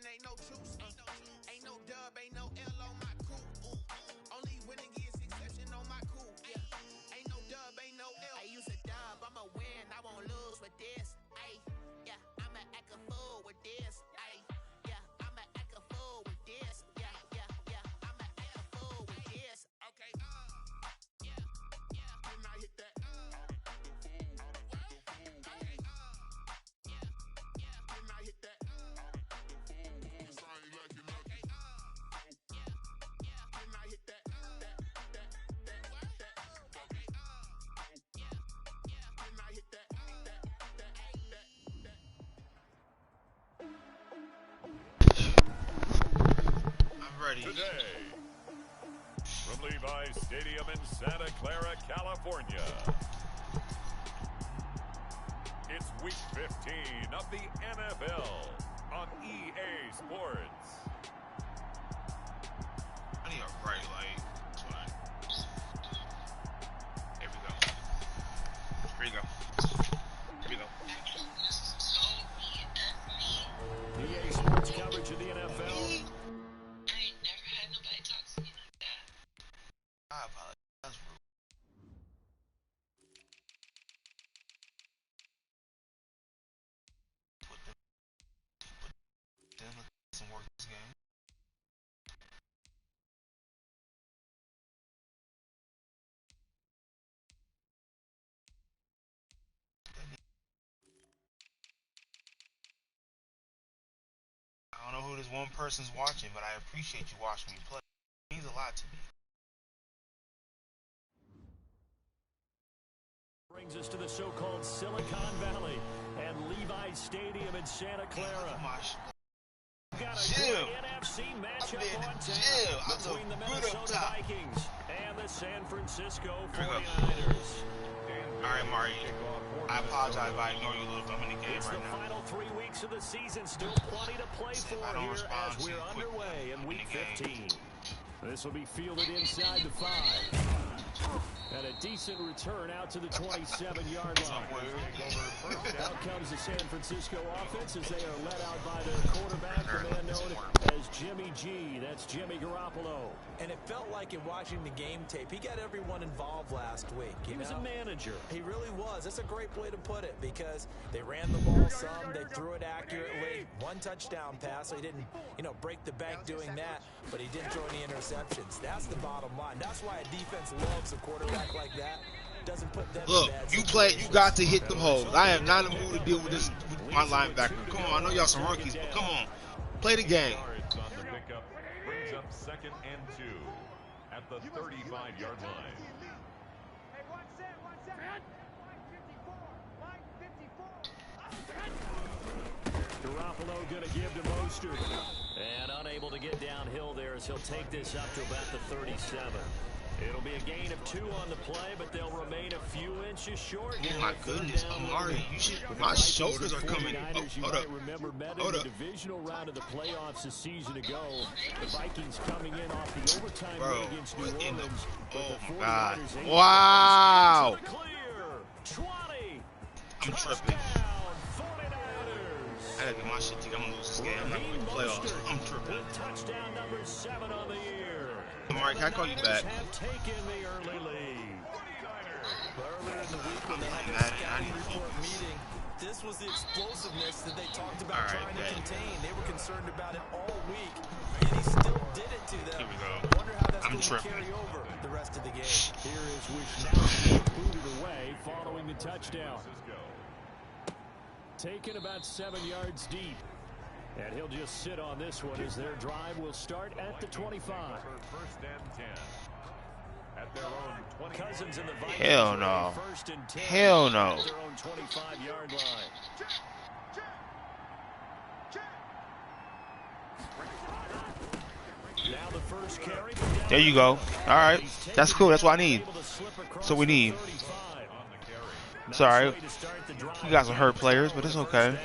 ain't no truce. Ain't no dub, ain't no L on my cool. Only winning is exception on my cool. Ain't no dub, ain't no L. I use a dub, I'ma win, I won't lose with this. Yeah, I'ma act a fool with this. Yeah, I'ma act a fool with this. Yeah, I'ma act a fool with this. Okay, when I hit that, okay, when I hit that, you sound like you know. Okay, when I hit that, okay, when I hit that, I'm ready. Today, from Levi's Stadium in Santa Clara, California, it's Week 15 of the NFL on EA Sports. I need a bright light. That's fine. Here we go. Here you go. Here we go. EA Sports coverage of the NFL. I apologize. That's rude. Put some work this game. I don't know who this one person's watching, but I appreciate you watching me play. It means a lot to me. Brings us to the so-called Silicon Valley and Levi's Stadium in Santa Clara. Got a Chill. great NFC matchup I'm on chill. tap I between the look good up Minnesota top. Vikings and the San Francisco Here we go. 49ers. Alright, Mari. I apologize if I ignore you a little bit. I'm in the game It's right the now. final 3 weeks of the season. Still plenty to play If for I don't here respond as to you we're quickly, underway in I'm in Week the game. 15. This will be fielded inside the 5. And a decent return out to the 27-yard line. Out comes the San Francisco offense as they are led out by their quarterback, the man known as Jimmy G. That's Jimmy Garoppolo. And it felt like in watching the game tape, he got everyone involved last week. He was a manager. He really was. That's a great way to put it because they ran the ball some, they threw it accurately. 1 touchdown pass, so he didn't, break the bank doing that, but he didn't throw any interceptions. That's the bottom line. That's why a defense loves a quarterback like that. Doesn't put them Look, in bad you situations. got to hit them holes. I am not in the mood to deal with this with my linebacker. Come on, I know y'all some rookies, but come on. Play the game. Yards on the pickup brings up 2nd and 2 at the 35-yard line. Hey, one set. Line 54. Line 54. Garoppolo going to give to Mostert. And unable to get downhill there as he'll take this up to about the 37. It'll be a gain of 2 on the play, but they'll remain a few inches short. Oh my goodness, Amari, my shoulders are coming. Oh, hold up. Remember met in Hold the up. divisional round of the playoffs a season ago. The Vikings coming in off the overtime Bro, win against New what in the... Orleans. Oh But the my God. 49ers able to Wow. get to the clear. 20. I'm tripping. Touchdown, 49ers. I gotta get my shit together. I'm gonna lose this game. I'm not gonna make the playoffs. I'm tripping. With touchdown number 7 on the year. Amari, can I call you back? Have taken the early lead. Earlier in the week when they had I their scouting need to report focus. meeting, this was the explosiveness that they talked about All right, trying to man. contain. They were concerned about it all week, and he still did it to them. Here we go. Wonder how that's I'm going to tripping. carry over the rest of the game. Here is Wisnowski booted away following the touchdown. Taken about 7 yards deep. And he'll just sit on this one as their drive will start at the 25. First and 10. At their own 20. Cousins in the Vikings. Hell no. First and 10 Hell no. at their own 25-yard line. Now the first carry. There you go. All right. That's cool. That's what I need. That's what we need. Sorry. You guys are hurt players, but it's okay.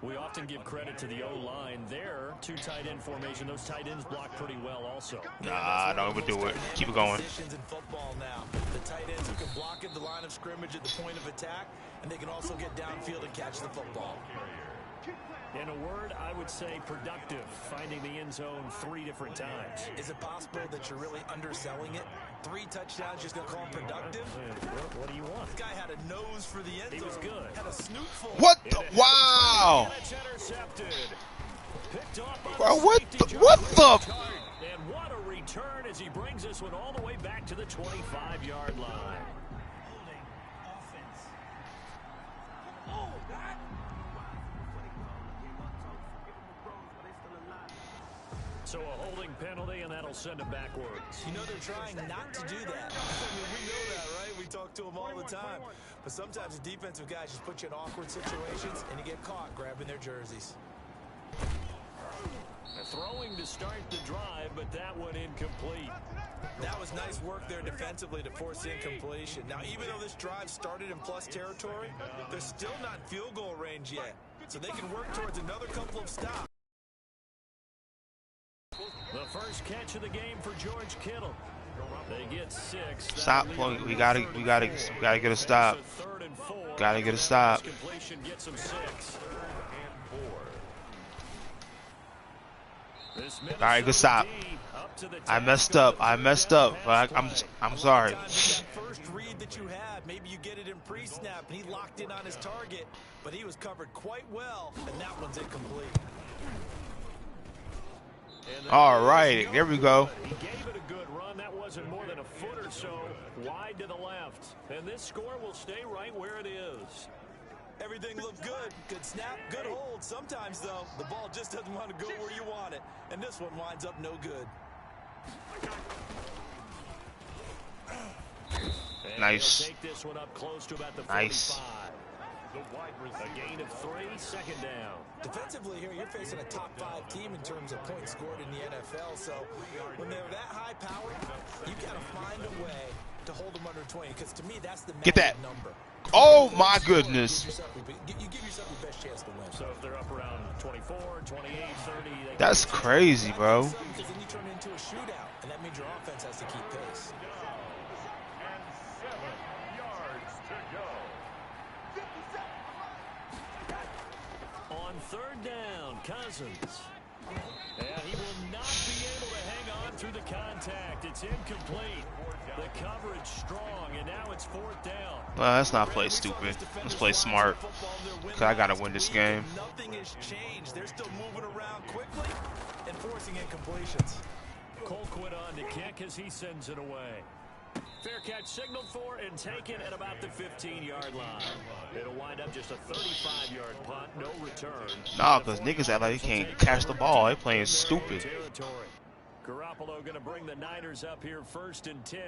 We often give credit to the O-line there. 2 tight end formation. Those tight ends block pretty well also. Nah, don't even do it. Keep it going. Positions in football now. The tight ends who can block at the line of scrimmage at the point of attack, and they can also get downfield and catch the football. In a word, I would say productive, finding the end zone 3 different times. Is it possible that you're really underselling it? 3 touchdowns, just going to call him productive? What do you want? This guy had a nose for the end zone. He was good. Had a snootful. What the? Wow. And it's intercepted. Picked off by Bro, the what safety, the? What the? And what a return as he brings this one all the way back to the 25-yard line. So a holding penalty, and that'll send him backwards. You know they're trying not to do that. I mean, we know that, right? We talk to them all the time. But sometimes the defensive guys just put you in awkward situations, and you get caught grabbing their jerseys. Throwing to start the drive, but that one incomplete. That was nice work there defensively to force the incompletion. Now, even though this drive started in plus territory, they're still not in field goal range yet. So they can work towards another couple of stops. The first catch of the game for George Kittle. They get 6. Stop playing. We gotta get a stop. Gotta get a stop. Completion gets him 6. All right, good stop. I messed up. But I'm sorry. That first read that you had, maybe you get it in pre-snap, and he locked in on his target, but he was covered quite well, and that one's incomplete. All right, there we go. He gave it a good run. That wasn't more than a foot or so wide to the left. And this score will stay right where it is. Everything looked good. Good snap, good hold. Sometimes, though, the ball just doesn't want to go where you want it. And this one winds up no good. Nice. Take this one up close to about the 45. Nice. A gain of 3, second down. Defensively here, you're facing a top 5 team in terms of points scored in the NFL. So when they're that high powered, you got to find a way to hold them under 20. Because to me, that's the Get that number. Oh my goodness. You give yourself your best chance to win. So if they're up around 24, 28, 30. That's crazy, bro. Because then you turn it into a shootout, and that means your offense has to keep pace. And 7 yards to go. 57. On third down, Cousins. And he will not be able to hang on through the contact. It's incomplete. The coverage strong, and now it's 4th down. Well, let's not play stupid. Let's play smart. Because I got to win this game. Nothing has changed. They're still moving around quickly and forcing incompletions. Colquitt on to kick as he sends it away. Fair catch signaled for and taken at about the 15-yard line. It'll wind up just a 35-yard punt, no return. Nah, because niggas act like they can't catch the ball. They playing stupid. Territory. Garoppolo going to bring the Niners up here 1st and 10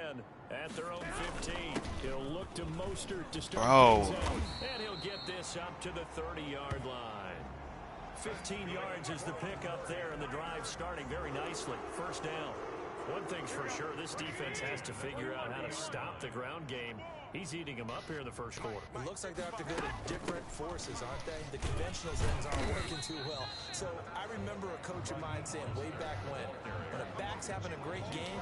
at their own 15. He'll look to Mostert to start things out, and he'll get this up to the 30-yard line. 15 yards is the pickup there, and the drive starting very nicely. 1st down. One thing's for sure, this defense has to figure out how to stop the ground game. He's eating them up here in the first quarter. It looks like they have to go to different forces, aren't they? The conventional things aren't working too well. So I remember a coach of mine saying way back when a back's having a great game,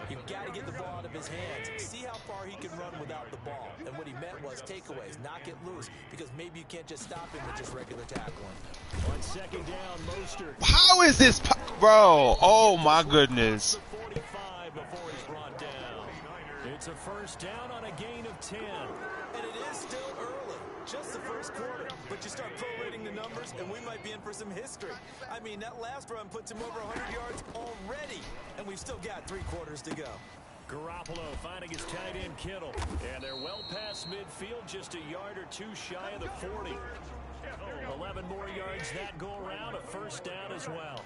you've got to get the ball out of his hands. See how far he can run without the ball. And what he meant was takeaways, not get loose, because maybe you can't just stop him with just regular tackling. On 2nd down, Mostert. How is this, bro? Oh my goodness. 45 before he's brought down. It's a 1st down on a gain of 10. And it is still early, just the first quarter. But you start prorating the numbers, and we might be in for some history. I mean, that last run puts him over 100 yards already, and we've still got 3 quarters to go. Garoppolo finding his tight end Kittle. And they're well past midfield, just a yard or 2 shy of the 40. 11 more yards that go around, a 1st down as well.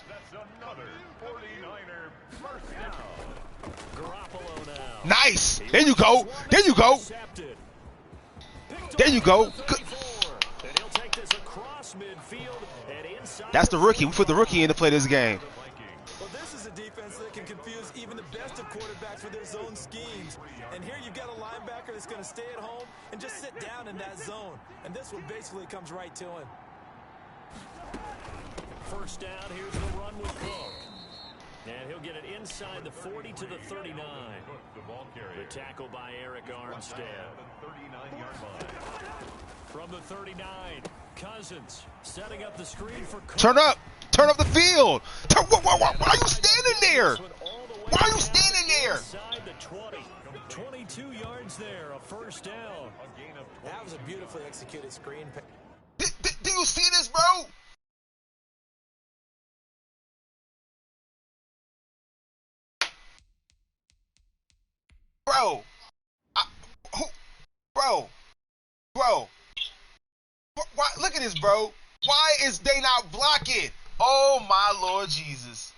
That's another 49er first down. Garoppolo now. Nice. There you go. There you go. There you go. And he'll take this across midfield and inside. That's the rookie. We put the rookie in to play this game. Well, this is a defense that can confuse even the best of quarterbacks with their zone schemes. And here you've got a linebacker that's going to stay at home and just sit down in that zone. And this one basically comes right to him. 1st down, here's the run with Cook. And he'll get it inside the 40 to the 39. The tackle by Eric Armstead. From the 39, Cousins setting up the screen for Turn up the field. Why are you standing there? Why are you standing there? Inside the 20. 22 yards there, a first down. That was a beautifully executed screen. Do you see this, bro? Bro. Bro. Why, look at this, bro. Why is they not blocking? Oh, my Lord Jesus.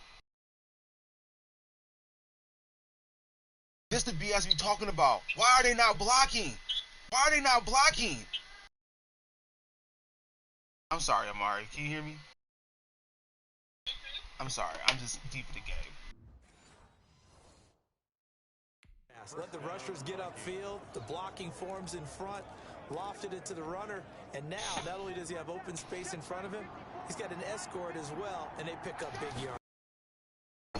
This the BS we talking about. Why are they not blocking? Why are they not blocking? I'm sorry, Amari. Can you hear me? I'm sorry. I'm just deep in the game. Let the rushers get upfield. The blocking forms in front. Lofted it to the runner. And now, not only does he have open space in front of him, he's got an escort as well. And they pick up big yards.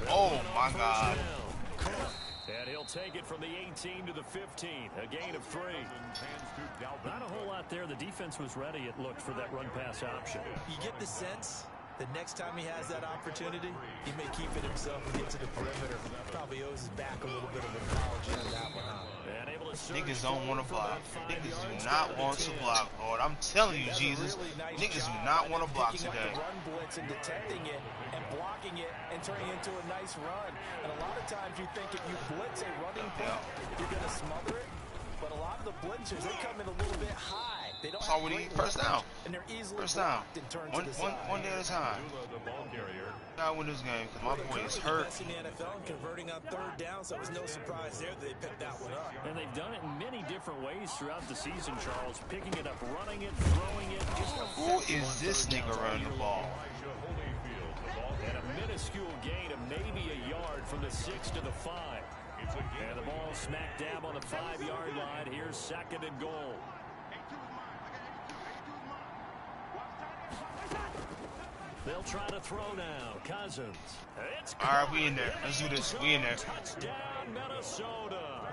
Oh, my God. And he'll take it from the 18 to the 15, a gain of 3. Not a whole lot there. The defense was ready, it looked, for that run-pass option. You get the sense the next time he has that opportunity, he may keep it himself and get to the perimeter. Probably owes his back a little bit of an apology on that one. Niggas don't want to block. Niggas do not want to block, Lord. I'm telling you, Jesus. Niggas do not want to block today. Run blitz and detecting it and blocking it and turning it into a nice run. And a lot of times you think if you blitz a running play, you're going to smother it. But a lot of the blitzers, they come in a little bit high. They don't have great first down. And they're easily First down. One day at a time. Gotta win this game because my boy is hurt. In the NFL and converting on third down, so it was no surprise there that they picked that one up. And they've done it in many different ways throughout the season, Charles. Picking it up, running it, throwing it. Who is this nigga running the ball? And a minuscule gain of maybe a yard from the 6 to the 5. And the ball smack dab on the 5-yard line. Here's 2nd and goal. They'll try to throw now. Cousins. All right, we in there. Let's do this. We in there. Touchdown, Minnesota.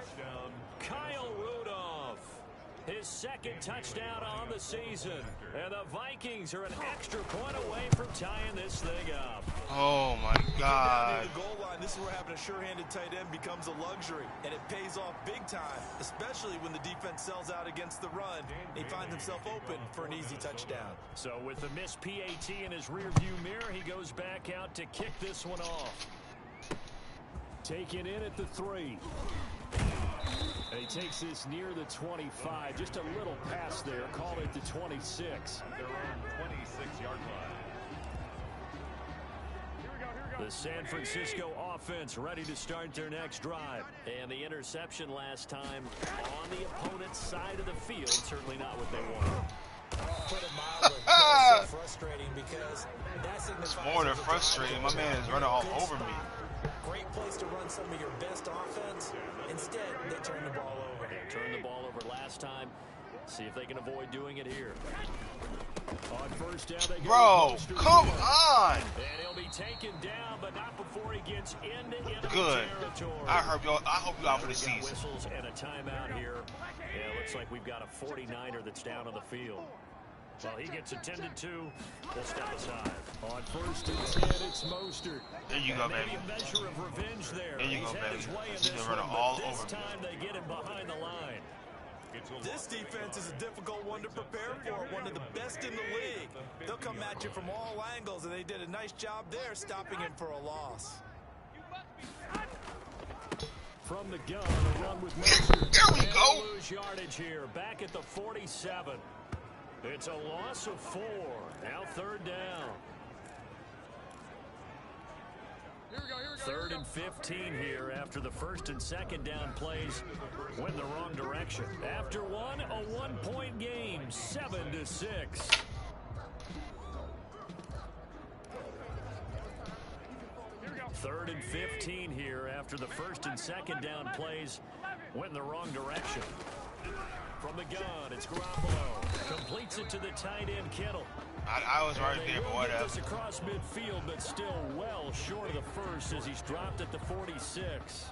Kyle Rudolph. His 2nd touchdown on the season. And the Vikings are an extra point away from tying this thing up. Oh, my God. The goal line, this is where having a sure-handed tight end becomes a luxury. And it pays off big time, especially when the defense sells out against the run. He finds himself open for an easy touchdown. So with the missed PAT in his rearview mirror, he goes back out to kick this one off. Taken in at the 3. And he takes this near the 25. Just a little pass there. Call it the 26. Their own 26-yard line. The San Francisco offense ready to start their next drive. And the interception last time on the opponent's side of the field. Certainly not what they wanted. Put it mildly. That's so frustrating because that signifies... It's more than frustrating. My man is running all over me. Great place to run some of your best offense. Instead, they turn the ball over. They turned the ball over last time. See if they can avoid doing it here. On first down, they Bro, come on! And he'll be taken down, but not before he gets into enemy territory. I hope you out for the season. Whistles and a timeout here. Yeah, looks like we've got a 49er that's down on the field. Well, he gets attended to. We'll step aside. On first and 10, it's Mostert. There you go, baby. A measure of revenge there. There you go, He's had baby. his way in He's this gonna run one, all but this over me. time they get him behind the line. This defense is a difficult one to prepare for, one of the best in the league. They'll come at you from all angles, and they did a nice job there stopping him for a loss. From the gun, a run with Mostert. There we go. Lose yardage here, back at the 47. It's a loss of 4. Now 3rd down. 3rd and 15 here after the 1st and 2nd down plays went the wrong direction. After one, a 1-point game, 7-6. 3rd and 15 here after the 1st and 2nd down plays went in the wrong direction. From the gun, it's Garoppolo. Completes it to the tight end, Kittle. I was right there, but whatever. This across midfield, but still well short of the first as he's dropped at the 46.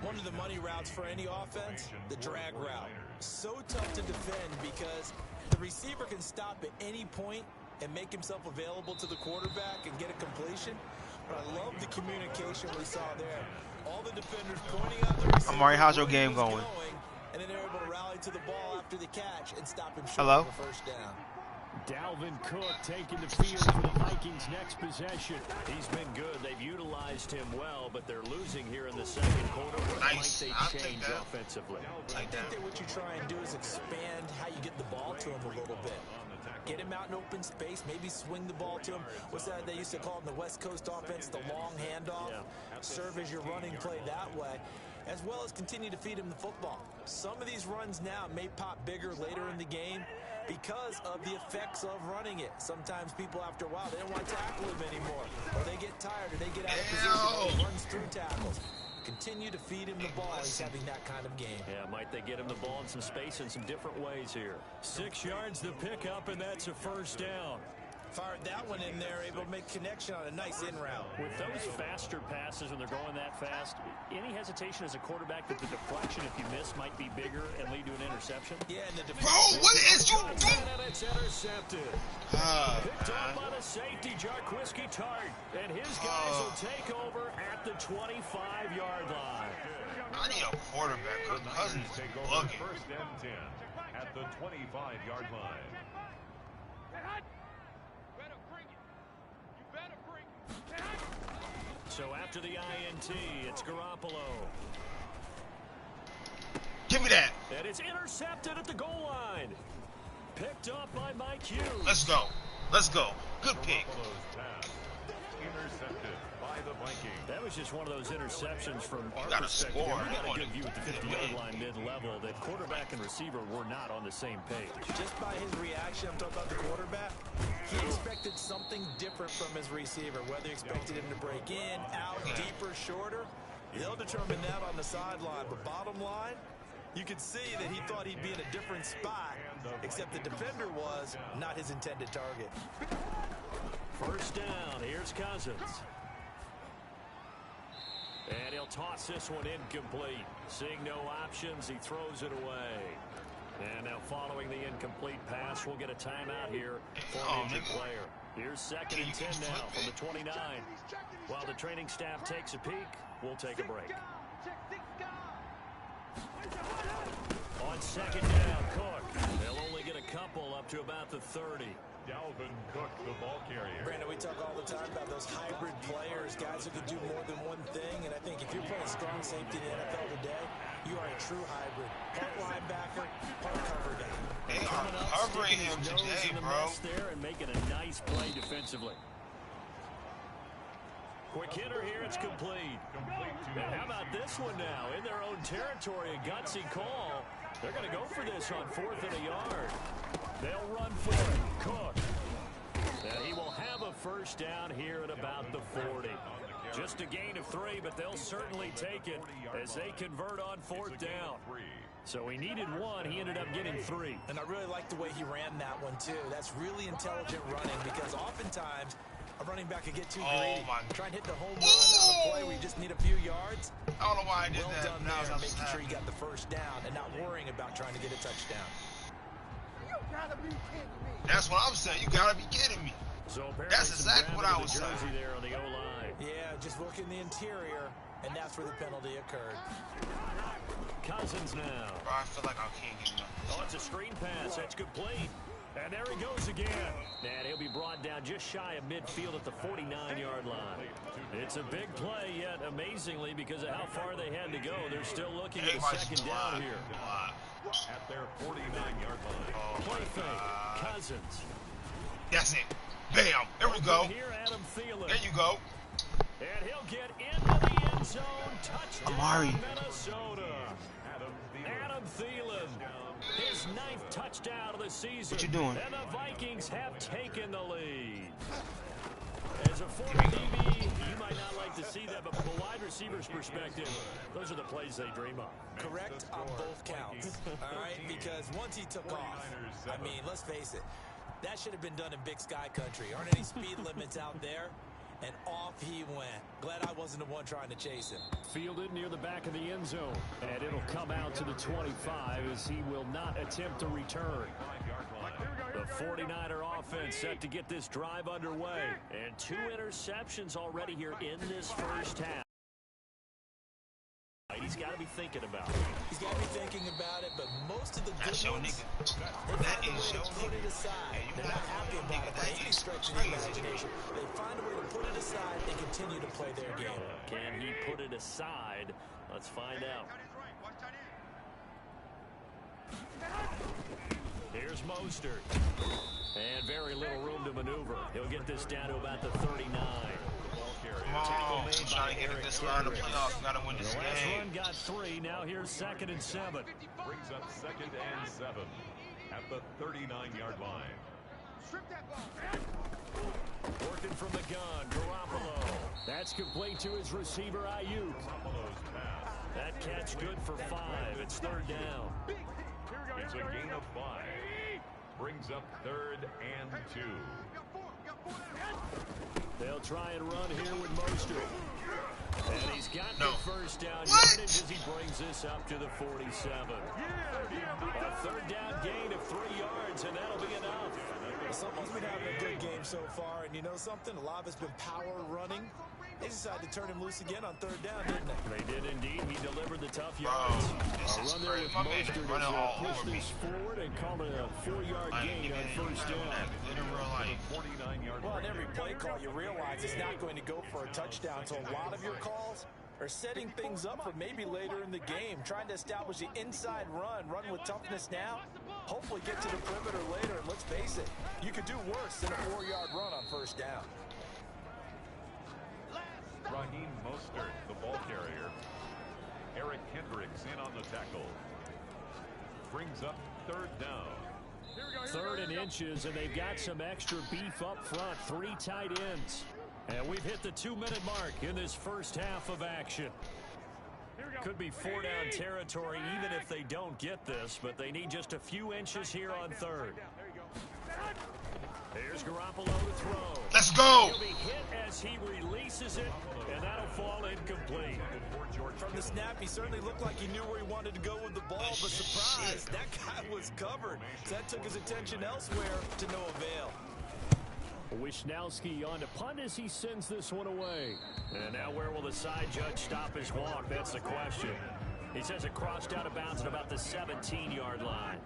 One of the money routes for any offense, the drag route. So tough to defend because The receiver can stop at any point and make himself available to the quarterback and get a completion. But I love the communication we saw there. All the defenders pointing out the receiver. Amari, how's your game going? And then they're able to rally to the ball after the catch and stop him short Hello? of the first down. Dalvin Cook taking the field for the Vikings' next possession. He's been good. They've utilized him well, but they're losing here in the second quarter. What Nice. might they change offensively? I think that what you try and do is expand how you get the ball to him a little bit. Get him out in open space, maybe swing the ball to him. What's that they used to call in the West Coast offense, the long handoff? Yeah. Serve as your running play that way, as well as continue to feed him the football. Some of these runs now may pop bigger later in the game because of the effects of running it. Sometimes people, after a while, they don't want to tackle him anymore, or they get tired, or they get out of position, or he runs through tackles. Continue to feed him the ball. He's having that kind of game. Yeah, might they get him the ball in some space in some different ways here. 6 yards the pickup, and that's a first down. Fired that one in there, able to make connection on a nice in route. With those faster passes when they're going that fast, any hesitation as a quarterback that the deflection, if you miss, might be bigger and lead to an interception? Yeah, and the Bro, what is you doing? And it's intercepted. Picked up by the safety, Jarquiski Tart. And his guys will take over at the 25-yard line. I need a quarterback. Kirk Cousins is bugging. First and 10 at the 25-yard line. So after the INT, it's Garoppolo. Give me that. And it's intercepted at the goal line. Picked up by Mike Hughes. Let's go. Let's go. Good pick. Garoppolo's pass intercepted by the Vikings. That was just one of those interceptions from our gotta perspective. score. We got a good view at the 50-yard line mid-level that quarterback and receiver were not on the same page. Just by his reaction, I'm talking about the quarterback, he expected something different from his receiver, whether he expected him to break in, out, deeper, shorter. They'll determine that on the sideline. But bottom line, you could see that he thought he'd be in a different spot, except the defender was not his intended target. First down, here's Cousins. And he'll toss this one incomplete. Seeing no options, he throws it away. And now following the incomplete pass, we'll get a timeout here for an injured player. Here's 2nd and 10 now from the 29. While the training staff takes a peek, we'll take a break. On 2nd down, Cook. They'll only get a couple up to about the 30. Dalvin Cook, the ball carrier. Brandon, we talk all the time about those hybrid players, guys who can do more than one thing. And I think if you're playing strong safety in the NFL today, you are a true hybrid. Part linebacker, part cover guy. They are covering him today, bro. There and making a nice play defensively. Quick hitter here, it's complete. And how about this one now? In their own territory, a gutsy call. They're going to go for this on 4th and a yard. They'll run for it. Cook. And he will have a first down here at about the 40. Just a gain of 3, but they'll certainly take it as they convert on 4th down. So he needed 1. He ended up getting 3. And I really like the way he ran that one, too. That's really intelligent running because oftentimes a running back could get too greedy. Try and hit the home run on a play where you just need a few yards. I don't know why I did well that. Done there, making sure you got the first down and not worrying about trying to get a touchdown. You gotta be kidding me. That's what I'm saying. You gotta be kidding me. So That's exactly what I was saying. There on the O-line. Yeah, just look in the interior, and that's where the penalty occurred. Cousins now. Bro, I feel like I can't get enough. Oh, it's a screen pass. That's complete. And there he goes again. And he'll be brought down just shy of midfield at the 49-yard line. It's a big play, yet amazingly, because of how far they had to go, they're still looking at a second down here. At their 49-yard line. Play fake. Cousins. That's it. Bam. There we go. Here, Adam Thielen. There you go. And he'll get into the end zone. Touchdown, Amari. Minnesota. Adam Thielen. His 9th touchdown of the season. What you doing? And the Vikings have taken the lead. As a former DB, you might not like to see that, but from a wide receiver's perspective, those are the plays they dream of. Correct on both counts, all right? Because once he took off, I mean, let's face it, that should have been done in Big Sky Country. Aren't any speed limits out there? And off he went. Glad I wasn't the one trying to chase him. Fielded near the back of the end zone. And it'll come out to the 25 as he will not attempt to return. The 49er offense set to get this drive underway. And 2 interceptions already here in this first half. He's got to be thinking about it. He's got to be thinking about it, but most of the good That's your ones, nigga. they That find a way is to your put it nigga. aside. Hey, you They're not not happy your about nigga. it by That any is stretch of the crazy. imagination. They find a way to put it aside and continue to play their game. Can he put it aside? Let's find out. Here's Mostert. And very little room to maneuver. He'll get this down to about the 39. Come on, I'm trying to get a good line of playoffs. You gotta win this The last game. run got 3. Now here's 2nd and 7. Brings up 2nd and 7 at the 39-yard line. Working from the gun, Garoppolo. That's complete to his receiver, Ayuk. Garoppolo's pass. That catch good for 5. It's 3rd down. It's a gain of 5. Brings up 3rd and 2. They'll try and run here with Mostert. And he's got the first down What? yardage as he brings this up to the 47. A 3rd down gain of 3 yards, and that'll be enough. Someone's been having a good game so far, and you know something? A lot of it's been power running. They decided to turn him loose again on 3rd down, didn't they? They did indeed. He delivered the tough Bro, yards. this A is run there crazy. with My man is Mostert running as all they push over me. this forward and call it a 4-yard Like, gain nigga, on you 1st don't down. have it in real life. 49-yard Well, in every play call, you realize it's not going to go for a touchdown. So a lot of your calls are setting things up for maybe later in the game, trying to establish the inside run with toughness now, hopefully get to the perimeter later. And let's face it, you could do worse than a 4-yard run on 1st down. Raheem Mostert, the ball carrier. Eric Kendricks in on the tackle. Brings up 3rd down. 3rd and inches, and they've got some extra beef up front. 3 tight ends. And we've hit the 2-minute mark in this first half of action. Could be 4-down territory even if they don't get this, but they need just a few inches here on 3rd. Here's Garoppolo to throw. Let's go. He'll be hit as he releases it, and that'll fall incomplete. From the snap, he certainly looked like he knew where he wanted to go with the ball, but surprise, that guy was covered. So that took his attention elsewhere to no avail. Wisnowski on to punt as he sends this one away. And now where will the side judge stop his walk? That's the question. He says it crossed out of bounds at about the 17-yard line.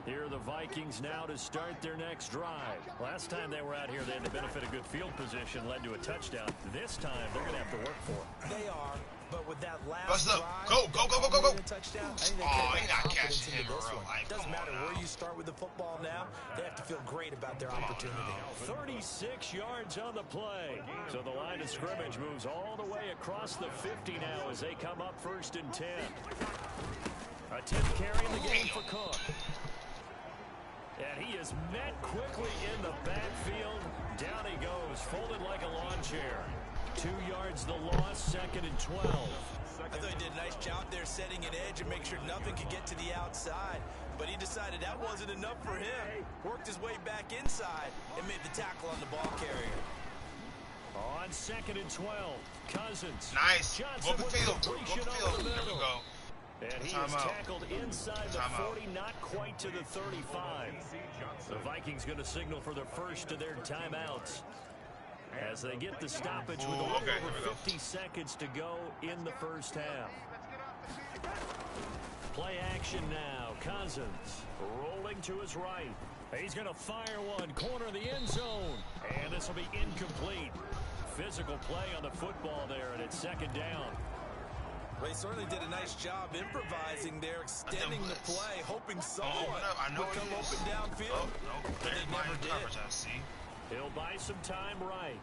Here are the Vikings now to start their next drive. Last time they were out here, they had the benefit of good field position, led to a touchdown. This time, they're going to have to work for it. They are, but with that last Bust up. drive, Go. touchdown, I think they Oh, put he not confidence catching into him in this real one. life. Doesn't Come matter on where now. you start with the football now, they have to feel great about their opportunity. 36 yards on the play. So the line of scrimmage moves all the way across the 50 now as they come up 1st and 10. A 10th carry in the game for Cook. And he is met quickly in the backfield. Down he goes, folded like a lawn chair. 2 yards the loss, 2nd and 12. I thought he did a nice job there setting an edge and make sure nothing could get to the outside. But he decided that wasn't enough for him. Worked his way back inside and made the tackle on the ball carrier. On 2nd and 12, Cousins. Nice. Johnson Open with field. completion Open over field. the There we middle. go. And he is Timeout. tackled inside the 40, not quite to the 35. The Vikings going to signal for the first of their timeouts as they get the stoppage with a little over 50 seconds to go in the first half. Play action now. Cousins rolling to his right. He's going to fire one, corner of the end zone. And this will be incomplete. Physical play on the football there, and it's 2nd down. Well, he certainly did a nice job improvising there, extending the play, hoping someone would come open downfield. But they never did. I see. He'll buy some time right.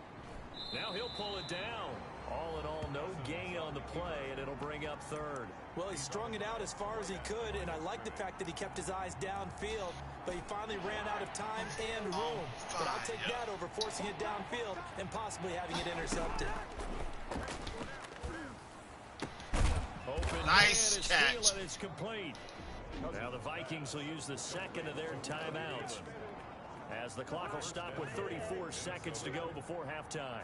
Now he'll pull it down. All in all, no gain on the play, and it'll bring up 3rd. Well, he strung it out as far as he could, and I like the fact that he kept his eyes downfield, but he finally ran out of time and room. But I'll take that over forcing it downfield and possibly having it intercepted. Open Nice man is catch. steal, and it's complete. Now the Vikings will use the 2nd of their timeouts as the clock will stop with 34 seconds to go before halftime.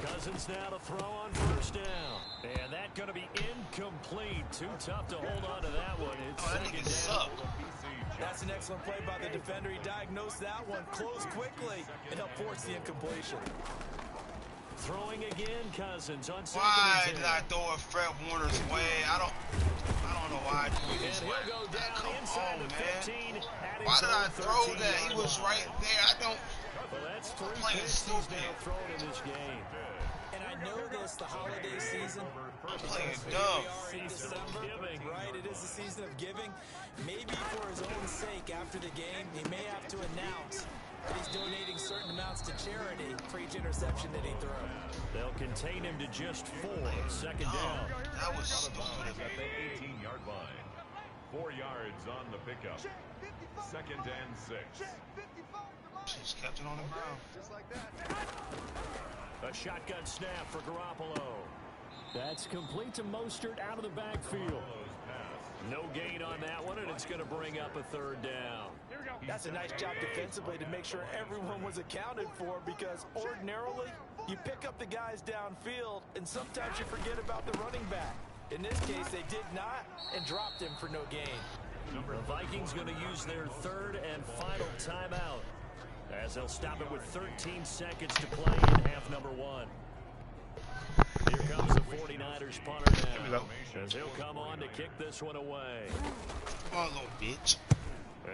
Cousins now to throw on first down. And that going to be incomplete. Too tough to hold on to that one. It's second down. That's an excellent play by the defender. He diagnosed that one, closed quickly, and helped force the incompletion. Throwing again, Cousins on second Why and 10. did I throw it Fred Warner's way? I don't know why I threw it his And way. he'll go down inside the 15. Why did I throw that? He was right there. I don't. Well, that's I'm 3 playing picks he's stupid. now thrown in this game. And I know this, the holiday season. I'm playing dumb. Season of giving. Right, it is the season of giving. Maybe for his own sake after the game, he may have to announce that he's donating certain amounts to charity for each interception that he throws. They'll contain him to just 4. Second down. That was stupid. At the 18-yard line. 4 yards on the pickup. Second and 6. Just kept it on the ground. A shotgun snap for Garoppolo. That's complete to Mostert out of the backfield. No gain on that one, and it's going to bring up a third down. That's a nice job defensively to make sure everyone was accounted for, because ordinarily you pick up the guys downfield and sometimes you forget about the running back. In this case, they did not and dropped him for no gain. The Vikings going to use their third and final timeout, as they'll stop it with 13 seconds to play in half number 1. Here comes the 49ers punter now, as he'll come on to kick this one away. Come on, little bitch.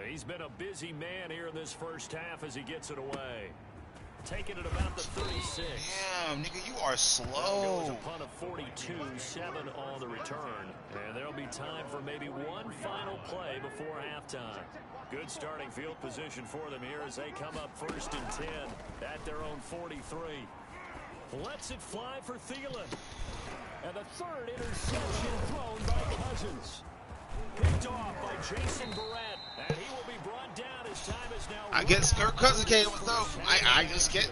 He's been a busy man here in this first half as he gets it away. Taking it about the 36. Damn, nigga, you are Goes slow. a punt of 42, 7 on the return. And there'll be time for maybe one final play before halftime. Good starting field position for them here as they come up first and 10 at their own 43. Lets it fly for Thielen. And the third interception thrown by Cousins. Picked off by Jason Barrett. And he will be brought down as time is now. I guess Kirk Cousins came with though. I just get.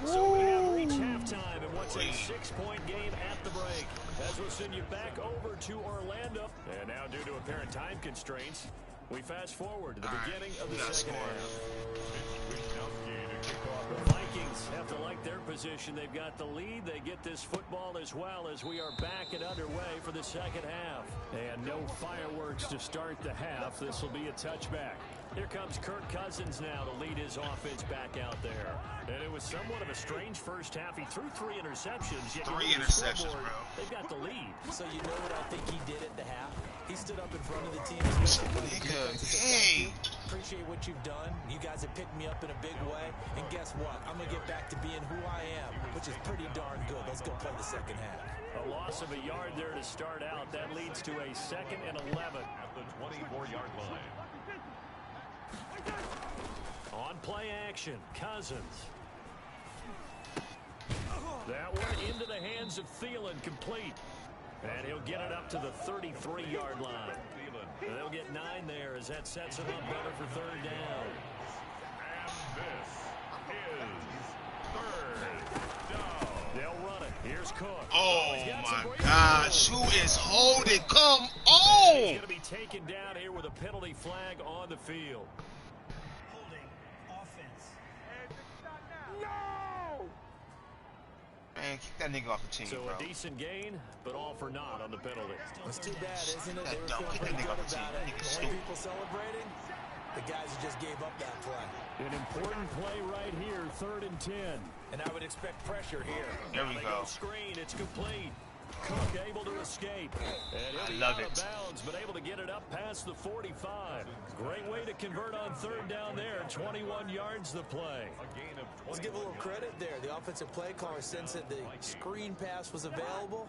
So we have reached halftime in what's a 6-point game at the break. As we'll send you back over to Orlando. And now, due to apparent time constraints, we fast forward to the beginning of the second half. The Vikings have to like their position. They've got the lead. They get this football as well as we are back and underway for the second half. And no fireworks to start the half. This will be a touchback. Here comes Kirk Cousins now to lead his offense back out there. And it was somewhat of a strange first half. He threw 3 interceptions. Yet 3 interceptions, bro. They've got the lead. So you know what I think he did at the half? He stood up in front of the team. Nigga, hey. Appreciate what you've done. You guys have picked me up in a big way. And guess what? I'm going to get back to being who I am, which is pretty darn good. Let's go play the second half. A loss of a yard there to start out. That leads to a 2nd and 11. At the 24-yard line. On play action, Cousins. That one into the hands of Thielen, complete. And he'll get it up to the 33-yard line. And they'll get 9 there as that sets him up better for third down. And this is third down. They'll run it. Here's Cook. Oh He's got my some gosh, who is holding? Come He's on! going to be taken down here with a penalty flag on the field. Holding offense. Man, kick that nigga off the team, So bro. a decent gain, but all for naught on the penalty. It's too bad, isn't it? They were Don't feeling kick that pretty nigga good off the team. about That it. nigga's The only stupid. people celebrating, the guys who just gave up that play. An important play right here, 3rd and 10. And I would expect pressure here. There we They go. screen, it's complete. Cook able to escape. And he'll be love out it. of bounds, but able to get it up past the 45. Great way to convert on third down there. 21 yards the play. A gain of Let's give a little credit there. The offensive play caller sensed that the screen pass was available.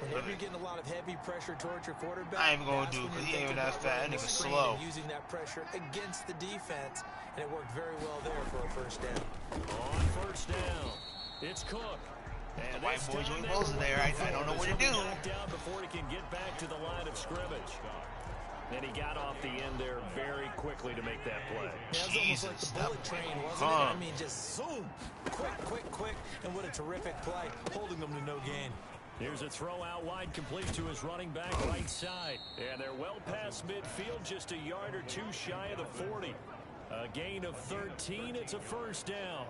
Whenever you're getting a lot of heavy pressure towards your quarterback, I ain't even gonna that's do it when 'cause you're he ain't thinking that about fast. running That the nigga's screen slow. and using that pressure against the defense, and it worked very well there for a first down. On first down, it's Cook. And The white this boys time with they balls were in there. looking I don't know for what it. to He'll be do. knocked down before he can get back to the line of scrimmage. And he got off the end there very quickly to make that play. Yeah, it was almost like the bullet train, wasn't it? I mean, just zoom, quick, and what a terrific play, holding them to no gain. Here's a throw out wide, complete to his running back right side. And they're well past midfield, just a yard or 2 shy of the 40. A gain of 13, it's a first down.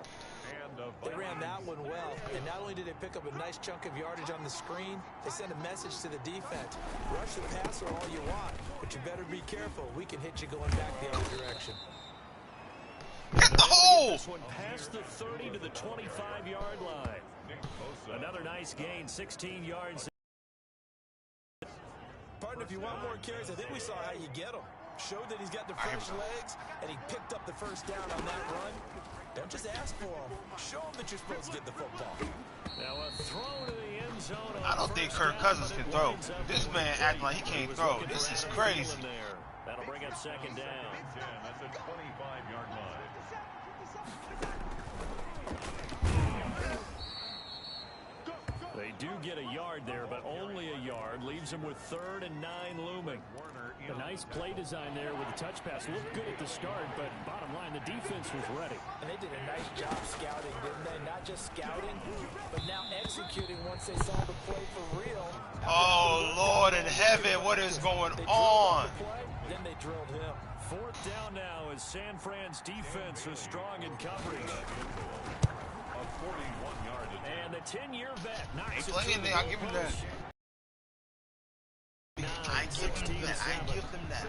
and They ran that one well, and not only did they pick up a nice chunk of yardage on the screen, they sent a message to the defense. Rush the passer all you want, but you better be careful. We can hit you going back the other direction. Hit the hole! This one past the 30 to the 25-yard line. Another nice gain, 16 yards. Partner, if you want more carries, I think we saw how you get them. Showed that he's got the fresh legs, and he picked up the first down on that run. Don't just ask for them. Show them that you're supposed to get the football. Now a throw to the end zone. I don't think Kirk Cousins can throw. This man acting like he can't throw. This is crazy. That'll bring up second down. That's a 25-yard line. They do get a yard there, but only a yard. Leaves them with 3rd and 9 looming. A nice play design there with the touch pass. Looked good at the start, but bottom line, the defense was ready. And they did a nice job scouting, didn't they? Not just scouting, but now executing once they saw the play for real. Oh, Lord in heaven, what is going on? Then they drilled him. 4th down now as San Fran's defense is strong in coverage. A 41-yard attempt. And the 10-year vet knocks They it playing to there, the I'll give him that. goalpost. I give them that.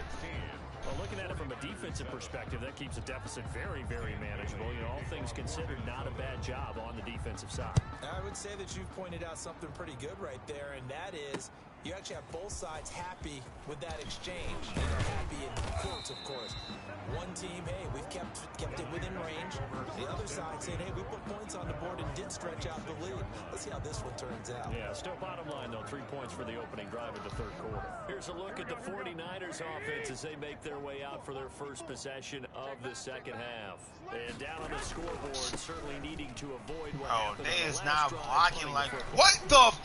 Well, looking at it from a defensive perspective, that keeps the deficit very, very manageable. You know, all things considered, not a bad job on the defensive side. I would say that you've pointed out something pretty good right there, and that is you actually have both sides happy with that exchange. You know, happy in quotes, of course. One team, hey, we've kept it within range. The other side saying, hey, we put points on the board and did stretch out the lead. Let's see how this one turns out. Yeah, still bottom line, though, 3 points for the opening drive of the 3rd quarter. Here's a look at the 49ers offense as they make their way out for their first possession of the second half. And down on the scoreboard, certainly needing to avoid what happened. They on is the last not drive, blocking punting like the football. what the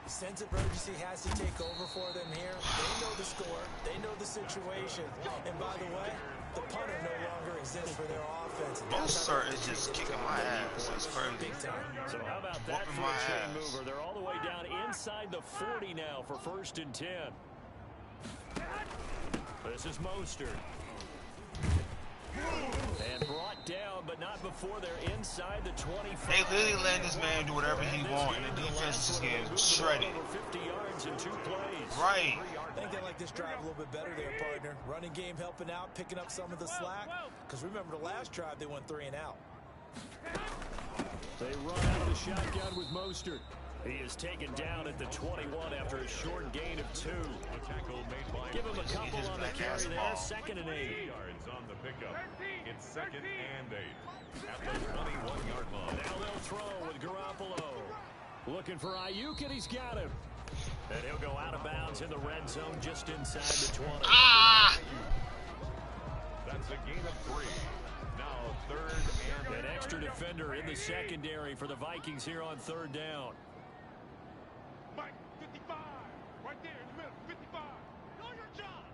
Sense of urgency has to take over for them here. They know the score. They know the situation. And by the way, the punter no longer exists for their offense. Mostert is just kicking my ass. That's crazy. Big time. So how about that Whooping for my a chain ass. mover? They're all the way down inside the 40 now for 1st and 10. This is Mostert. And brought down, but not before they're inside the 25. They literally letting this man do whatever he wants, and the defense is just getting shredded. Over 50 yards in 2 plays. Right. I think they like this drive a little bit better there, partner. Running game helping out, picking up some of the slack. Because remember the last drive, they went 3 and out. They run out of the shotgun with Mostert. He is taken down at the 21 after a short gain of 2. A tackle made by Give him a couple on the carry there. 2nd and 8. 3 yards on the pickup. It's 2nd and 8 at the 21-yard line. Now they'll throw with Garoppolo. Looking for Ayuk, and he's got him. And he'll go out of bounds in the red zone just inside the 20. Ah! That's a gain of 3. Now 3rd and An extra defender in the secondary for the Vikings here on 3rd down. Mike, 55, right there in the middle, 55. Know your job.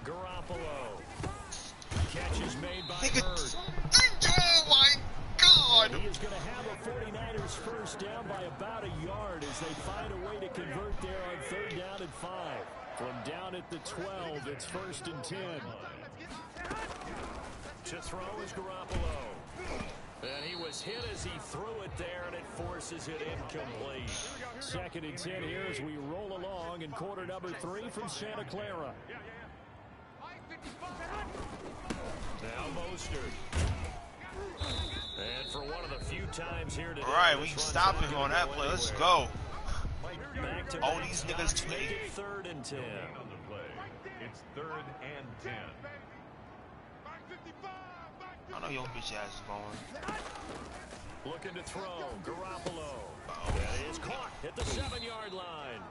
Garoppolo. Catch is made by Nigga, Hurd. oh my God! And he is going to have a 49ers first down by about a yard as they find a way to convert there on 3rd down and 5. From down at the 12, it's 1st and 10. To throw is Garoppolo. And he was hit as he threw it there, and it forces it incomplete. 2nd and 10 here as we roll along in quarter number 3 from Santa Clara. Now Mostert. And for one of the few times here today. All right, we can stop him on that play. Let's go. Back to All back these stops niggas make tweet. it 3rd and 10. on the play. It's 3rd and 10. I know your bitch ass is going. Looking to throw. Garoppolo. That is caught at the 7-yard line.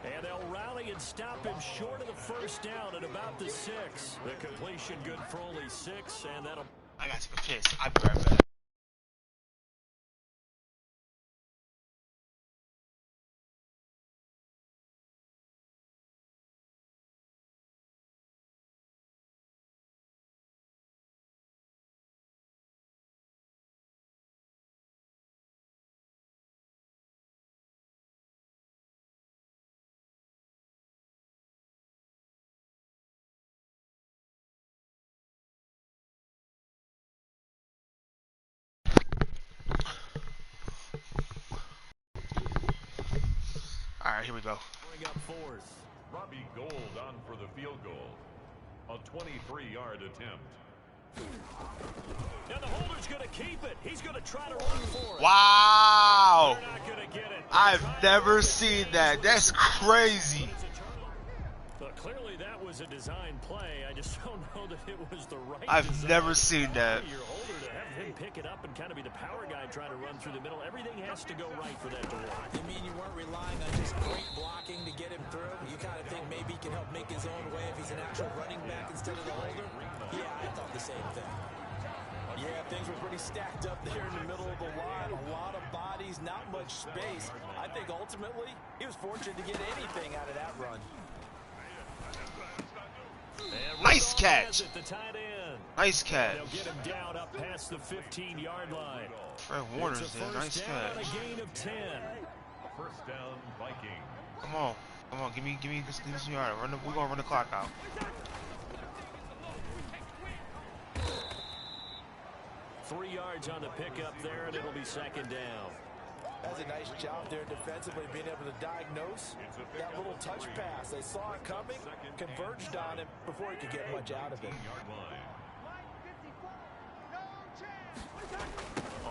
And they'll rally and stop him short of the first down at about the 6. The completion good for only 6, and that'll... I got to take a piss. I'll be right back. right, here we go. Bring up fourth. Robbie Gold on for the field goal. A 23-yard attempt. And the holder's going to keep it. He's going to try to run for it. Wow. They're not going to get it. I've never seen that. That's crazy. But clearly that was a design play. I just don't know that it was the right I've design. never seen that. Your holder to have him pick it up and kind of be the power guy trying to run through the middle. Everything has to go right for that to work. You mean you weren't relying on just great blocking to get him through? You kind of think maybe he can help make his own way if he's an actual running back instead of the holder? Yeah, I thought the same thing. Yeah, things were pretty stacked up there in the middle of the line. A lot of bodies, not much space. I think ultimately he was fortunate to get anything out of that run. Nice catch. Nice catch. They'll get him down up past the 15-yard line. Fred Warner's there. Nice catch. A gain of 10. First down, Viking. Come on. Give me this yard. We're gonna run the clock out. 3 yards on the pickup there, and it'll be second down. That's a nice job there defensively, being able to diagnose that little touch pass. They saw it coming, converged on him before he could get much out of it.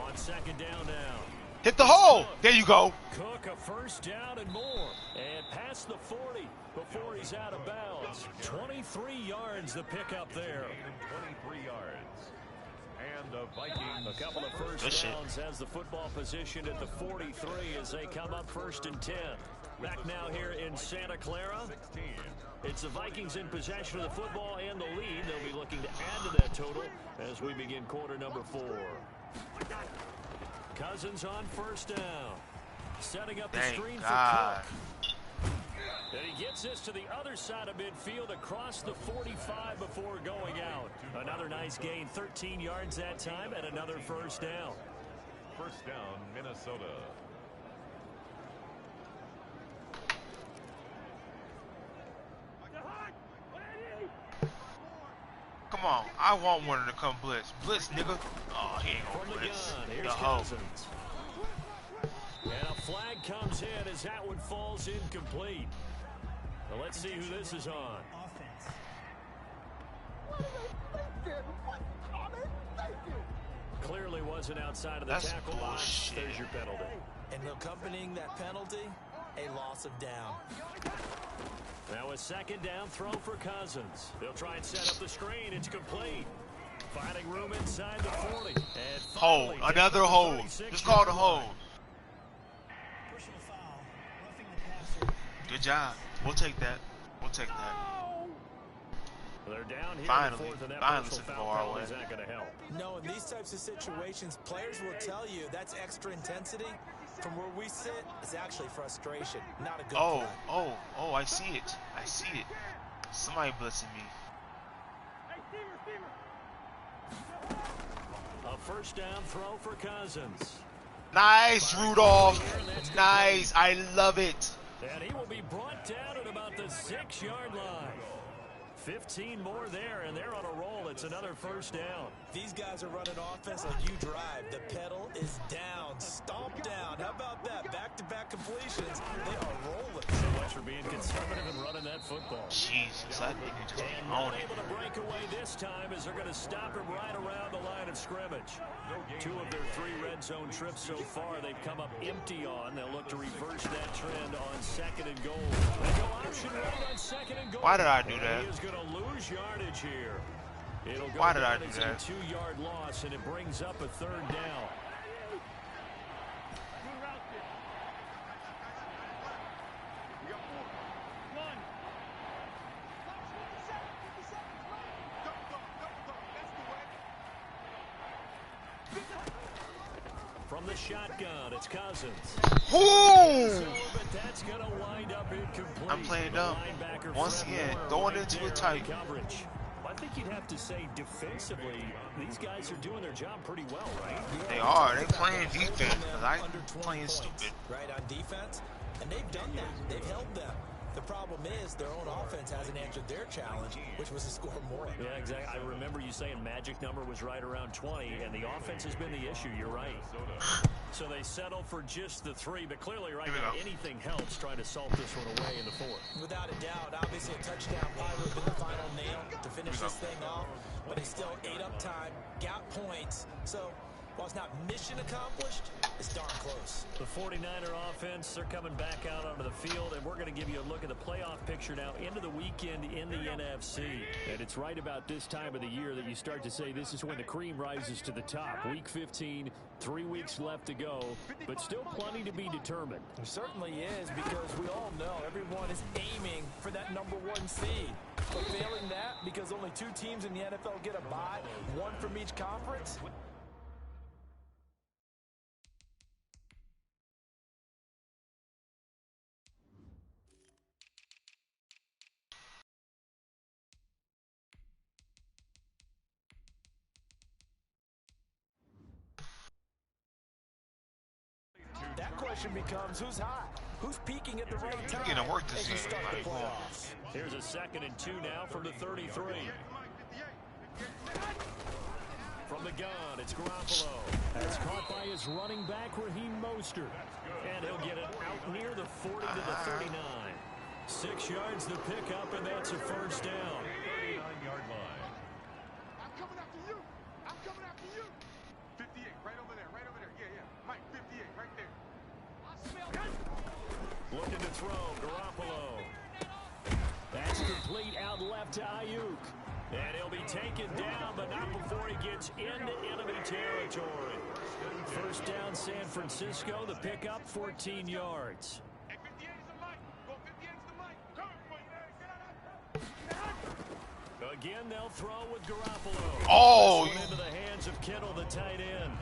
On second down now. Hit the hole. There you go. Cook a first down and more. And past the 40 before he's out of bounds. 23 yards the pickup there. 23 yards. And the Vikings. A couple of first downs has the football position at the 43 as they come up first and 10. Back now here in Santa Clara. It's the Vikings in possession of the football and the lead. They'll be looking to add to that total as we begin quarter number 4. Cousins on first down. Setting up the screen for Cook. And he gets this to the other side of midfield across the 45 before going out. Another nice gain, 13 yards that time, and another first down. First down, Minnesota. Come on. I want one to come blitz. Blitz, nigga. Oh, he ain't gonna blitz. Here's Cousins. And a flag comes in as that one falls incomplete. Well, let's see who this is on. Offense. Clearly wasn't outside of the tackle box. There's your penalty. And accompanying that penalty, a loss of down. Now a second down throw for Cousins. They'll try and set up the screen. It's complete. Finding room inside the 40. And hold. Another hold. Just call the hold. Personal foul. Roughing the passer. Good job. We'll take that. We'll take that. They're down here. Finally. Finally, foul is not going to help. No, in these types of situations, players will tell you that's extra intensity. From where we sit, it's actually frustration, not a good play. Oh, I see it. I see it. Somebody blitzing me. A first down throw for Cousins. Nice, Rudolph. Nice. I love it. And he will be brought down at about the 6-yard line. 15 more there, and they're on a roll. It's another first down. These guys are running offense like you drive. The pedal is down. Stomp down. How about that? Back-to-back completions. They are rolling. So much for being conservative and running that football. Jesus, that nigga just And own not it. able to break away this time as they're going to stop him right around the line of scrimmage. 2 of their 3 red zone trips so far they've come up empty on. They'll look to reverse that trend on second and goal. They go option right on second and goal. Why did I do that? He is going to lose yardage here. It'll go Why did I down do as that? a 2-yard loss, and it brings up a third down. From the shotgun, it's Cousins. Ooh! But that's going to wind up incomplete. I'm playing dumb. Linebacker Once Fred again, Warner going right into there a in tight. coverage. I think you'd have to say defensively, these guys are doing their job pretty well, right? They are. They playing defense. Cause I playing stupid. Right on defense, and they've done that. They've held them. The problem is their own offense hasn't answered their challenge, which was to score more. Yeah, exactly. I remember you saying magic number was right around 20, and the offense has been the issue. You're right. So they settle for just the 3, but clearly right now anything helps trying to salt this one away in the 4th. Without a doubt, obviously a touchdown probably would have been the final nail to finish this thing off, but they still ate up time, got points, so while it's not mission accomplished, it's darn close. The 49er offense, they're coming back out onto the field, and we're going to give you a look at the playoff picture now into the weekend in the NFC. And it's right about this time of the year that you start to say this is when the cream rises to the top. Week 15, 3 weeks left to go, but still plenty to be determined. It certainly is, because we all know everyone is aiming for that number 1 seed. But failing that, because only 2 teams in the NFL get a bye, 1 from each conference, that question becomes who's hot? Who's peaking at the right time? Getting to work this as you year. start the playoffs? Here's a 2nd and 2 now from the 33. From the gun, it's Garoppolo. That's caught by his running back, Raheem Mostert. And he'll get it out near the 40 to the 39. 6 yards to pick up, and that's a first down. 39-yard line. I'm coming after you. I'm coming after you. 58, right over there, right over there. Yeah, yeah. Mike, 58, right there. Looking to throw, Garoppolo. That's complete out left to Ayuk. And he'll be taken down, but not before he gets into enemy territory. First down, San Francisco. The pickup, 14 yards. Hey, 58 is the Mike. Go 58 is the Mike. Come on, Again, they'll throw with Garoppolo. Oh, into the hands of Kittle, the tight end.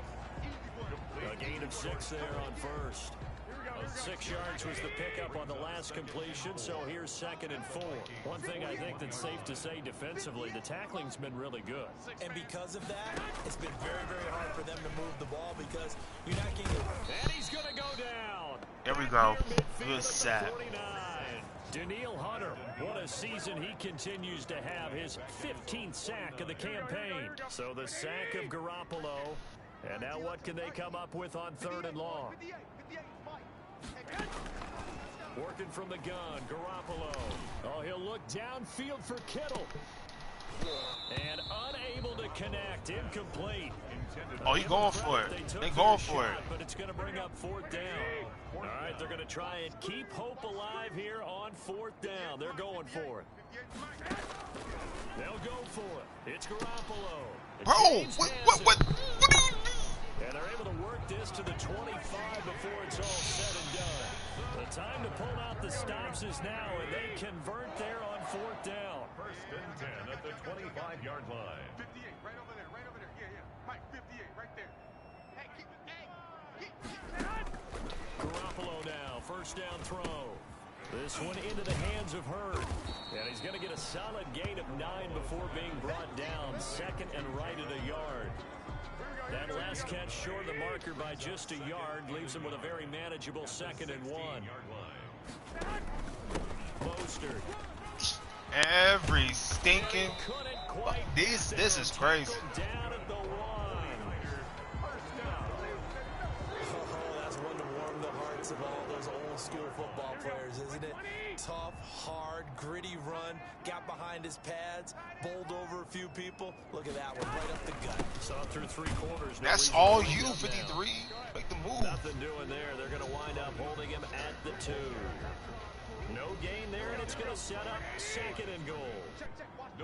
A gain of 6 there on first. 6 yards was the pickup on the last completion, so here's 2nd and 4. One thing I think that's safe to say defensively, the tackling's been really good. And because of that, it's been very, very hard for them to move the ball because you're not getting it. And he's going to go down. there we go. Good sack. 49. Daniil Hunter, what a season he continues to have. His 15th sack of the campaign. So the sack of Garoppolo. And now what can they come up with on 3rd and long? Working from the gun, Garoppolo. Oh, he'll look downfield for Kittle. And unable to connect, incomplete. Oh, he going for it. They going for it. But it's going to bring up 4th down. All right, they're going to try and keep hope alive here on 4th down. They're going for it. They'll go for it. It's Garoppolo. Bro, what? And they're able to work this to the 25 before it's all said and done. The time to pull out the stops is now, and they convert there on 4th down. First and 10 at the 25-yard line. 58, right over there, right over there. Yeah, yeah. Mike, 58, right there. Hey, keep it. Garoppolo now, first down throw. This one into the hands of Hurd. And he's going to get a solid gain of 9 before being brought down. 2nd and right at a yard. That last catch short of the marker by just a yard leaves him with a very manageable 2nd and 1. Mostert. Every stinking. This is crazy. Down at the 1. Oh, that's one to warm the hearts of all those old school football players, isn't it? Tough, hard, gritty run, got behind his pads, bowled over a few people. Look at that one, right up the gut. Saw through 3 quarters. That's all you, 53. Make the move. Nothing doing there. They're going to wind up holding him at the 2. No gain there, and it's going to set up 2nd and goal.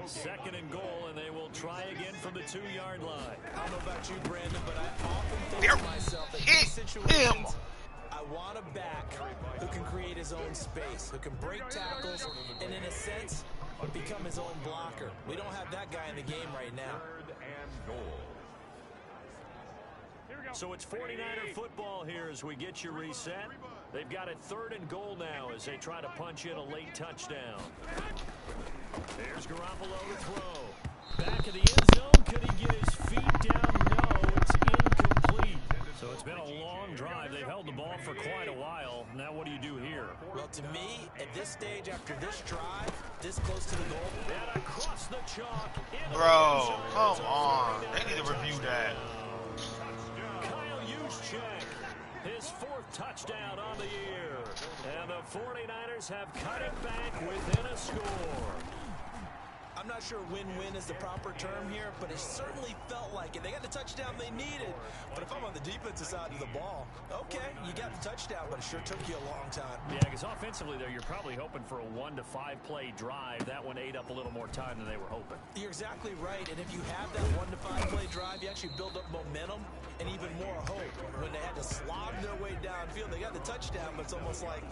2nd and goal, and they will try again from the 2-yard line. I don't know about you, Brandon, but I often think to myself that these situations, I want a back who can create his own space, who can break tackles, and in a sense, become his own blocker. We don't have that guy in the game right now. 3rd and goal. So it's 49er football here as we get you reset. They've got a 3rd and goal now as they try to punch in a late touchdown. There's Garoppolo to throw. Back of the end zone. Could he get his feet down? No, it's incomplete. So it's been a long drive. They've held the ball for quite a while. Now what do you do here? Well, to me, at this this stage after this drive, this close to the goal. And across the chalk. Bro, come on. They need to review that. Kyle Juszczyk, his 4th touchdown on the year. And the 49ers have cut it back within a score. I'm not sure win-win is the proper term here, but it certainly felt like it. They got the touchdown they needed. But if I'm on the defensive side of the ball, okay, you got the touchdown, but it sure took you a long time. Yeah, because offensively there, you're probably hoping for a 1 to 5 play drive. That one ate up a little more time than they were hoping. You're exactly right, and if you have that 1 to 5 play drive, you actually build up momentum and even more hope. When they had to slog their way downfield, they got the touchdown, but it's almost like,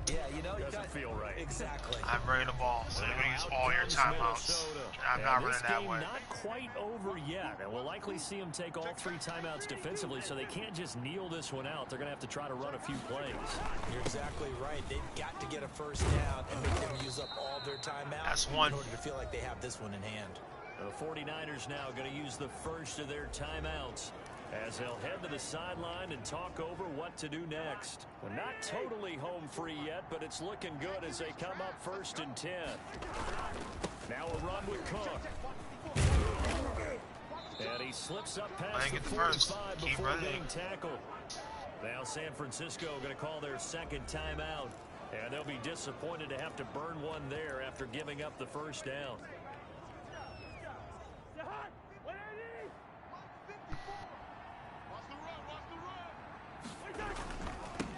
yeah, you know, doesn't feel right. Exactly. I'm running the ball, so that means all your timeouts. I'm not running that way. Not quite over yet, and we'll likely see them take all 3 timeouts defensively, so they can't just kneel this one out. They're going to have to try to run a few plays. You're exactly right. They've got to get a first down and make them use up all their timeouts. That's one. In order to feel like they have this one in hand. The 49ers now going to use the first of their timeouts as they'll head to the sideline and talk over what to do next. They're not totally home free yet, but it's looking good as they come up 1st and 10. Now a run with Cook. And he slips up past the 45 before getting tackled. Now San Francisco going to call their 2nd timeout. And they'll be disappointed to have to burn one there after giving up the first down.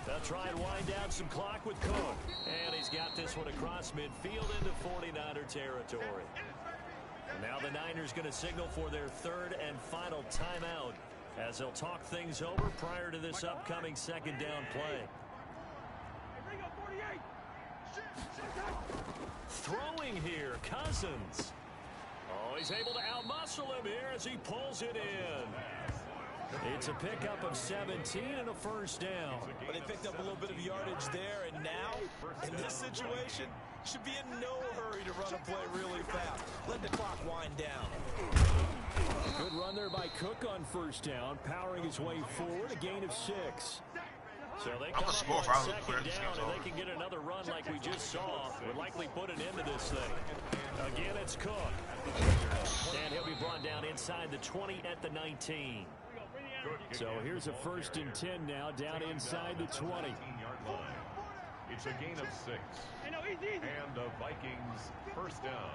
They'll try and wind down some clock with Cook. And he's got this one across midfield into 49er territory. And now the Niners going to signal for their 3rd and final timeout as they'll talk things over prior to this upcoming 2nd down play. Throwing here, Cousins. Oh, he's able to outmuscle him here as he pulls it in. It's a pickup of 17 and a first down. But they picked up a little bit of yardage there, and now, in this situation, should be in no hurry to run a play really fast. Let the clock wind down. Good run there by Cook on first down, powering his way forward, a gain of 6. So they come up on 2nd down, and they can get another run like we just saw. Would likely put an end to this thing. Again, it's Cook. And he'll be brought down inside the 20 at the 19. So here's a 1st and 10 now, down inside the 20. It's a gain of 6. And the Vikings first down.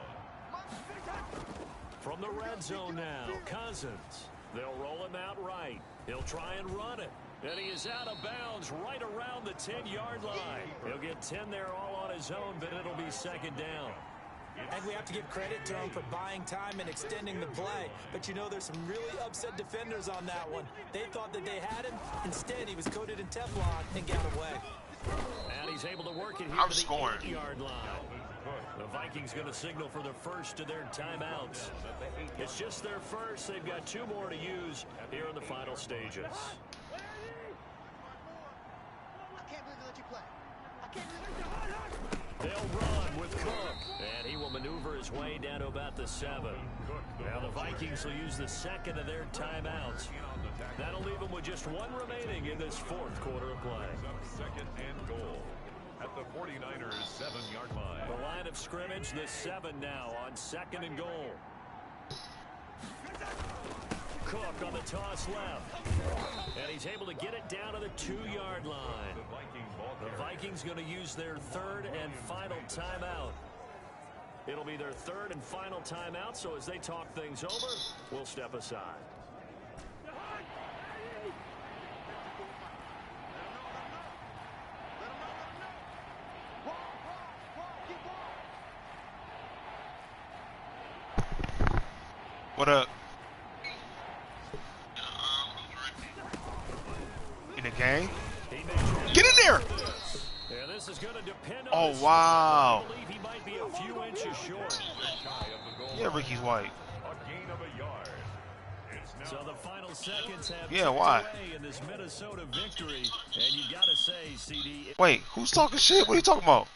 From the red zone now, Cousins. They'll roll him out right. He'll try and run it. And he is out of bounds right around the 10-yard line. He'll get 10 there all on his own, but it'll be 2nd down. And we have to give credit to him for buying time and extending the play. But you know, there's some really upset defenders on that one. They thought that they had him. Instead, he was coated in Teflon and got away. And he's able to work it here I'm to the scoring. 8-yard line. The Vikings going to signal for the first of their timeouts. It's just their first. They've got 2 more to use here in the final stages. They'll run with Cook, and he will maneuver his way down to about the 7. Now the Vikings will use the 2nd of their timeouts. That'll leave them with just 1 remaining in this 4th quarter of play. 2nd and goal at the 49ers 7-yard line. The line of scrimmage, the 7 now on 2nd and goal. Cook on the toss left. And he's able to get it down to the 2-yard line. The Vikings going to use their 3rd and final timeout. It'll be their 3rd and final timeout, so as they talk things over, we'll step aside. What up? In the game? Get in there! Yeah, this is going to depend on Oh, wow. I believe he might be a few inches short. Yeah, Ricky's white. A gain of a yard. So the final seconds have Yeah, why? away in this Minnesota victory, and you got to say, CD. Wait, who's talking shit? What are you talking about?